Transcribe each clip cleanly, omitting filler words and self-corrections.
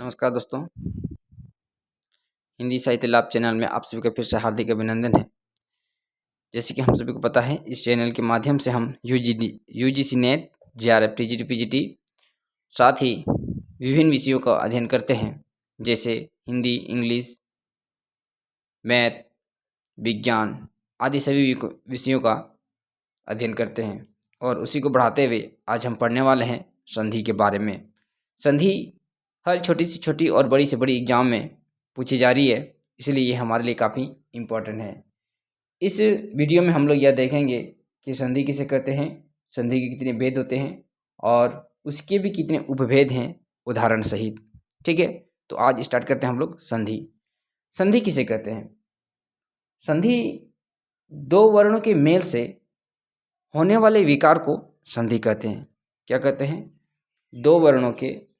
नमस्कार दोस्तों। हिंदी साहित्य लाभ चैनल में आप सभी का फिर से हार्दिक अभिनंदन है। जैसे कि हम सभी को पता है, इस चैनल के माध्यम से हम UGC net, JRF, TGT, PGT, साथ ही विभिन्न विषयों का अध्ययन करते हैं, जैसे हिंदी, इंग्लिश, मैथ, विज्ञान आदि सभी विषयों का अध्ययन करते हैं। और उसी को बढ़ाते हुए आज हम पढ़ने वाले हैं संधि के बारे में। संधि हर छोटी से छोटी और बड़ी से बड़ी एग्जाम में पूछी जा रही है, इसलिए ये हमारे लिए काफ़ी इम्पोर्टेंट है। इस वीडियो में हम लोग यह देखेंगे कि संधि किसे कहते हैं, संधि के कितने भेद होते हैं और उसके भी कितने उपभेद हैं उदाहरण सहित। ठीक है, तो आज स्टार्ट करते हैं हम लोग संधि। संधि किसे कहते हैं? संधि दो वर्णों के मेल से होने वाले विकार को संधि कहते हैं। क्या कहते हैं? दो वर्णों के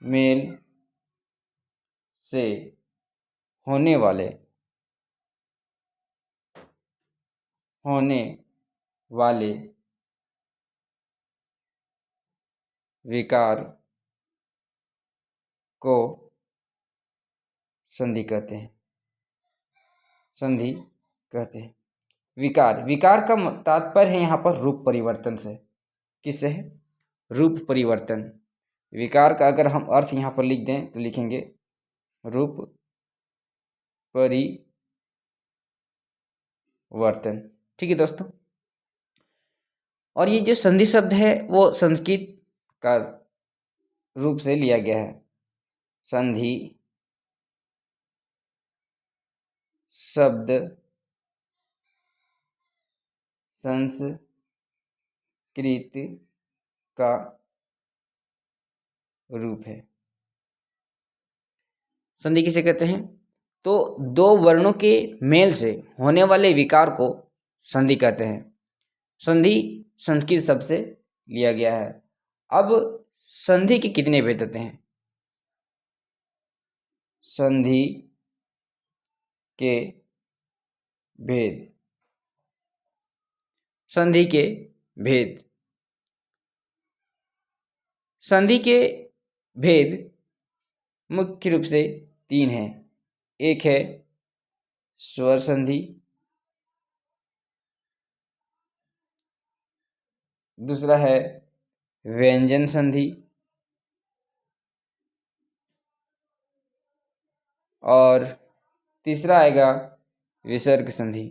मेल से होने वाले विकार को संधि कहते हैं। संधि कहते हैं। विकार का तात्पर्य है यहाँ पर रूप परिवर्तन से। किससे है? रूप परिवर्तन। विकार का अगर हम अर्थ यहाँ पर लिख दें तो लिखेंगे रूप परिवर्तन। ठीक है दोस्तों। और ये जो संधि शब्द है वो संस्कृत का रूप से लिया गया है। संधि शब्द संस्कृत का रूप है। संधि किसे कहते हैं? तो दो वर्णों के मेल से होने वाले विकार को संधि कहते हैं। संधि संस्कृत शब्द से लिया गया है। अब संधि के कितने भेद होते हैं? संधि के भेद। संधि के भेद। संधि के भेद मुख्य रूप से तीन हैं। एक है स्वर संधि, दूसरा है व्यंजन संधि और तीसरा आएगा विसर्ग संधि।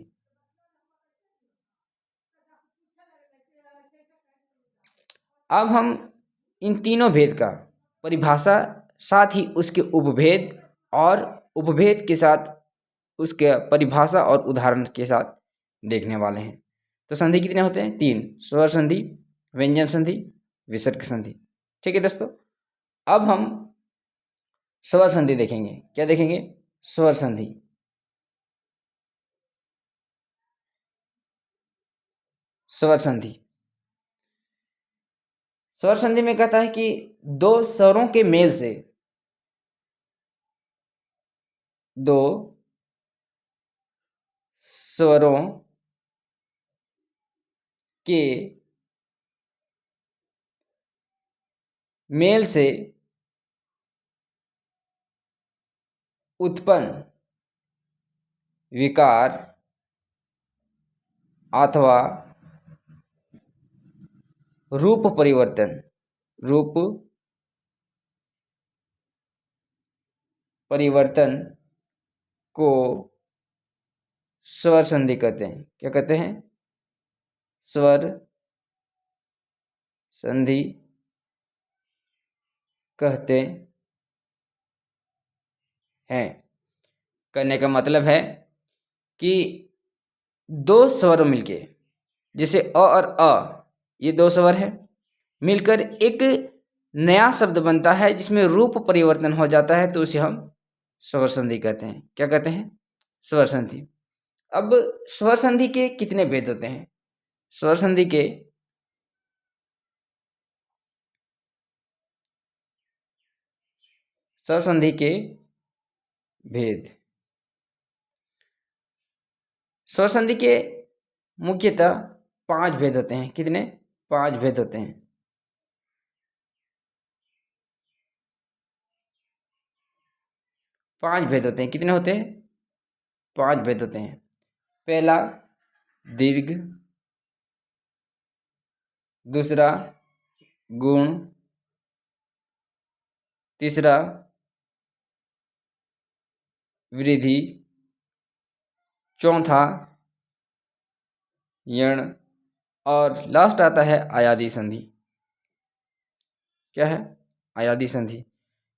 अब हम इन तीनों भेद का परिभाषा, साथ ही उसके उपभेद और उपभेद के साथ उसके परिभाषा और उदाहरण के साथ देखने वाले हैं। तो संधि कितने होते हैं? तीन। स्वर संधि, व्यंजन संधि, विसर्ग संधि। ठीक है दोस्तों। अब हम स्वर संधि देखेंगे। क्या देखेंगे? स्वर संधि। स्वर संधि। स्वर संधि में कहता है कि दो स्वरों के मेल से, दो स्वरों के मेल से उत्पन्न विकार अथवा रूप परिवर्तन को स्वर संधि कहते हैं। क्या कहते हैं? स्वर संधि कहते हैं। कहने का मतलब है कि दो स्वर मिलके, जैसे अ और अ, ये दो स्वर है, मिलकर एक नया शब्द बनता है जिसमें रूप परिवर्तन हो जाता है, तो उसे हम स्वर संधि कहते हैं। क्या कहते हैं? स्वर संधि। अब स्वर संधि के कितने भेद होते हैं? स्वर संधि के भेद। स्वर संधि के मुख्यतः 5 भेद होते हैं। कितने? 5 भेद होते हैं। 5 भेद होते हैं। कितने होते हैं? 5 भेद होते हैं। पहला दीर्घ, दूसरा गुण, तीसरा वृद्धि, चौथा यण और लास्ट आता है आयादी संधि। क्या है? आयादी संधि।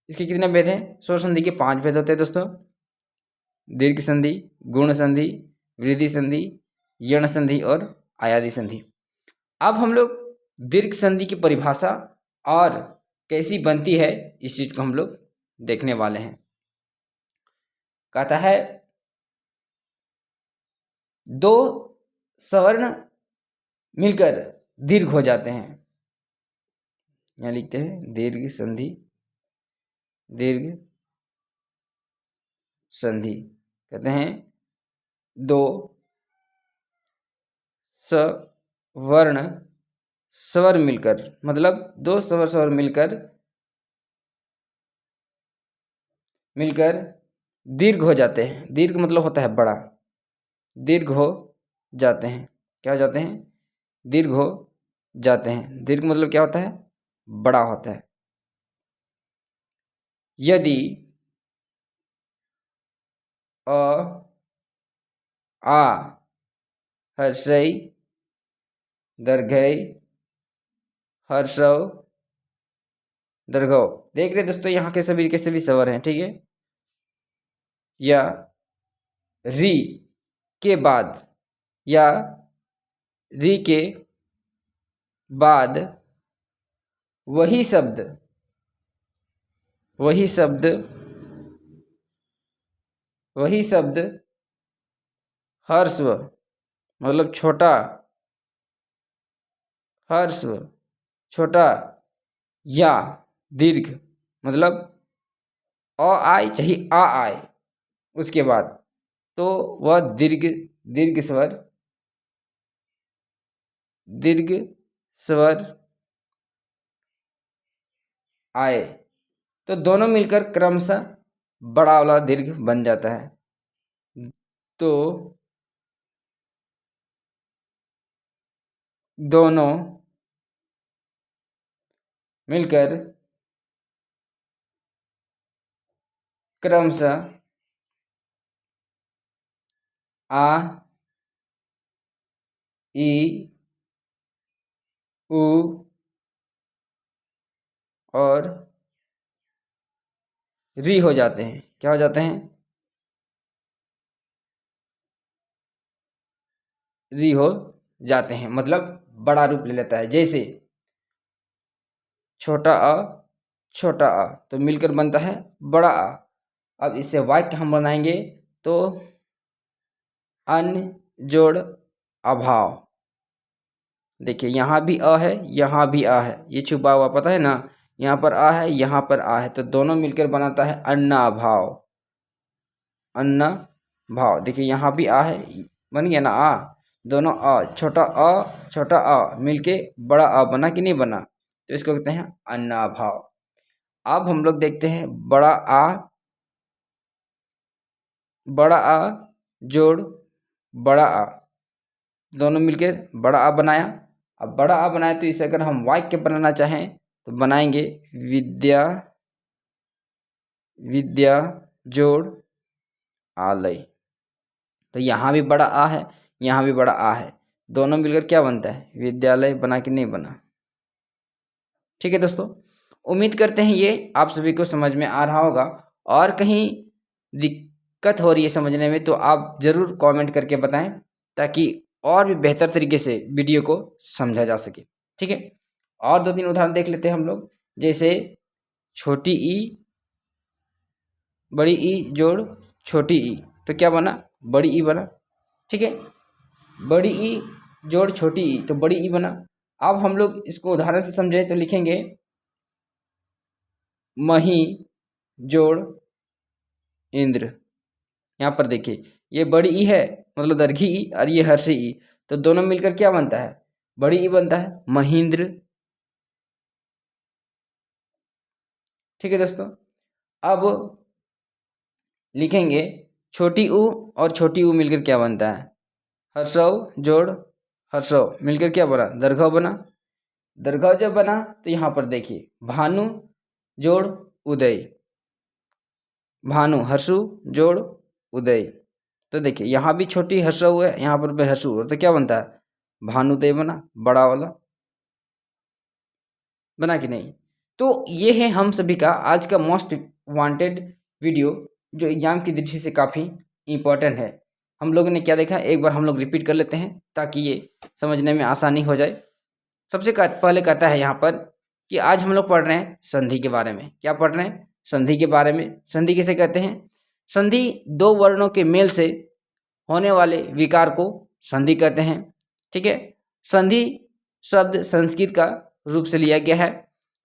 इसके कितने भेद हैं? स्वर संधि के 5 भेद होते हैं दोस्तों। दीर्घ संधि, गुण संधि, वृद्धि संधि, यण संधि और आयादी संधि। अब हम लोग दीर्घ संधि की परिभाषा और कैसी बनती है इस चीज को हम लोग देखने वाले हैं। कहता है 2 सवर्ण मिलकर दीर्घ हो जाते हैं। यहाँ लिखते हैं दीर्घ संधि, दीर्घ संधि। कहते हैं 2 सवर्ण स्वर मिलकर, मतलब 2 स्वर मिलकर दीर्घ हो जाते हैं। दीर्घ मतलब होता है बड़ा। दीर्घ हो जाते हैं। क्या हो जाते हैं? दीर्घ हो जाते हैं। दीर्घ मतलब क्या होता है? बड़ा होता है। यदि अ आ हर्षई दीर्घई हर्षव दीर्घव। देख रहे दोस्तों यहाँ के सभी स्वर हैं। ठीक है। या री के बाद, या री के बाद वही शब्द हर्स्व मतलब छोटा, हर्स्व छोटा, या दीर्घ मतलब अ आए चाहे आ आए उसके बाद, तो वह दीर्घ स्वर आए तो दोनों मिलकर क्रमशः बड़ा वाला दीर्घ बन जाता है। तो दोनों मिलकर क्रमशः आ ई उ और री हो जाते हैं। क्या हो जाते हैं? री हो जाते हैं, मतलब बड़ा रूप ले लेता है। जैसे छोटा आ तो मिलकर बनता है बड़ा आ। अब इससे वाक्य हम बनाएंगे तो अन्य जोड़ अभाव। देखिए यहाँ भी अ है, यहाँ भी आ है, ये छुपा हुआ पता है ना। यहाँ पर आ है, यहाँ पर आ है, तो दोनों मिलकर बनाता है अन्नाभाव। अन्ना भाव। देखिए यहाँ भी आ है, बन गया ना आ। दोनों छोटा आ मिलके बड़ा आ बना कि नहीं बना, तो इसको कहते हैं अन्नाभाव। अब हम लोग देखते हैं बड़ा आ जोड़ बड़ा आ, दोनों मिलकर बड़ा आ बनाया। अब बड़ा आ बनाए तो इसे अगर हम वाक्य बनाना चाहें तो बनाएंगे विद्या जोड़ आलय। तो यहाँ भी बड़ा आ है, यहाँ भी बड़ा आ है, दोनों मिलकर क्या बनता है? विद्यालय। बना कि नहीं बना? ठीक है दोस्तों, उम्मीद करते हैं ये आप सभी को समझ में आ रहा होगा। और कहीं दिक्कत हो रही है समझने में तो आप ज़रूर कमेंट करके बताएं, ताकि और भी बेहतर तरीके से वीडियो को समझा जा सके। ठीक है। और 2-3 उदाहरण देख लेते हैं हम लोग। जैसे छोटी ई बड़ी ई जोड़ छोटी ई, तो क्या बना? बड़ी ई बना। ठीक है। बड़ी ई जोड़ छोटी ई, तो बड़ी ई बना। अब हम लोग इसको उदाहरण से समझें तो लिखेंगे मही जोड़ इंद्र। यहाँ पर देखिए ये बड़ी ई है मतलब दर्घी ई और ये हर्षी ई, तो दोनों मिलकर क्या बनता है, बड़ी ई बनता है, महेंद्र। ठीक है दोस्तों, अब लिखेंगे छोटी ऊ और छोटी ऊ मिलकर क्या बनता है, हर्षव जोड़ हर्षव मिलकर क्या बना, दर्घव बना। दर्घव जब बना तो यहाँ पर देखिए भानु जोड़ उदय, भानु हर्षु जोड़ उदय, तो देखिए यहाँ भी छोटी हर्षु है, यहाँ पर भी हर्षु है, तो क्या बनता है, भानुदय बना, बड़ा वाला बना कि नहीं। तो ये है हम सभी का आज का मोस्ट वांटेड वीडियो, जो एग्जाम की दृष्टि से काफ़ी इम्पोर्टेंट है। हम लोगों ने क्या देखा, एक बार हम लोग रिपीट कर लेते हैं ताकि ये समझने में आसानी हो जाए। सबसे पहले कहता है यहाँ पर कि आज हम लोग पढ़ रहे हैं संधि के बारे में। क्या पढ़ रहे हैं, संधि के बारे में। संधि किसे कहते हैं, संधि दो वर्णों के मेल से होने वाले विकार को संधि कहते हैं। ठीक है, संधि शब्द संस्कृत का रूप से लिया गया है।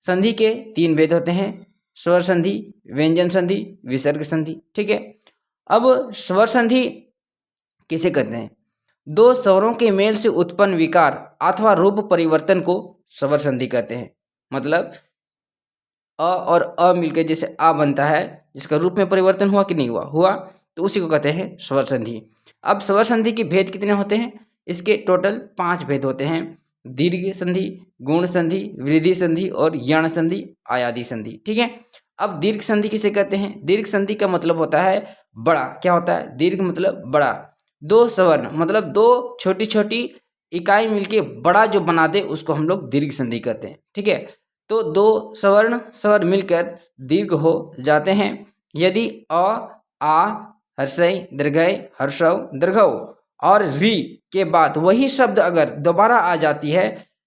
संधि के तीन भेद होते हैं, स्वर संधि, व्यंजन संधि, विसर्ग संधि। ठीक है, अब स्वर संधि किसे कहते हैं, दो स्वरों के मेल से उत्पन्न विकार अथवा रूप परिवर्तन को स्वर संधि कहते हैं। मतलब अ और अ मिलकर जैसे आ बनता है, जिसका रूप में परिवर्तन हुआ कि नहीं हुआ, तो उसी को कहते हैं स्वर संधि। अब स्वर संधि के भेद कितने होते हैं, इसके टोटल 5 भेद होते हैं, दीर्घ संधि, गुण संधि, वृद्धि संधि और यण संधि, आयादी संधि। ठीक है, अब दीर्घ संधि किसे कहते हैं, दीर्घ संधि का मतलब होता है बड़ा। क्या होता है, दीर्घ मतलब बड़ा, दो स्वर्ण मतलब दो छोटी छोटी इकाई मिलके बड़ा जो बना दे उसको हम लोग दीर्घ संधि कहते हैं। ठीक है, तो दो सवर्ण स्वर मिलकर दीर्घ हो जाते हैं यदि अ, आ, हर्षय, दीर्घय, हर्षव, दीर्घव और री के बाद वही शब्द अगर दोबारा आ जाती है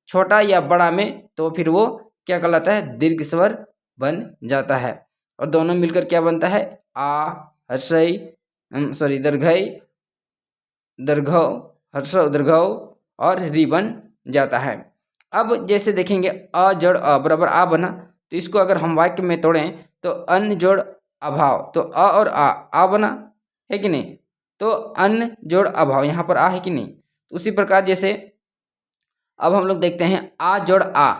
छोटा या बड़ा में, तो फिर वो क्या कहलाता है, दीर्घ स्वर बन जाता है। और दोनों मिलकर क्या बनता है, आ, हर्षय, दीर्घय, दीर्घव, हर्षव, दीर्घव और री बन जाता है। अब जैसे देखेंगे अ जोड़ अ बराबर आ बना, तो इसको अगर हम वाक्य में तोड़ें तो अन्न जोड़ अभाव, तो अ और आ बना है कि नहीं, तो अन्न जोड़ अभाव यहाँ पर आ है कि नहीं। तो उसी प्रकार जैसे अब हम लोग देखते हैं आ जोड़ आ,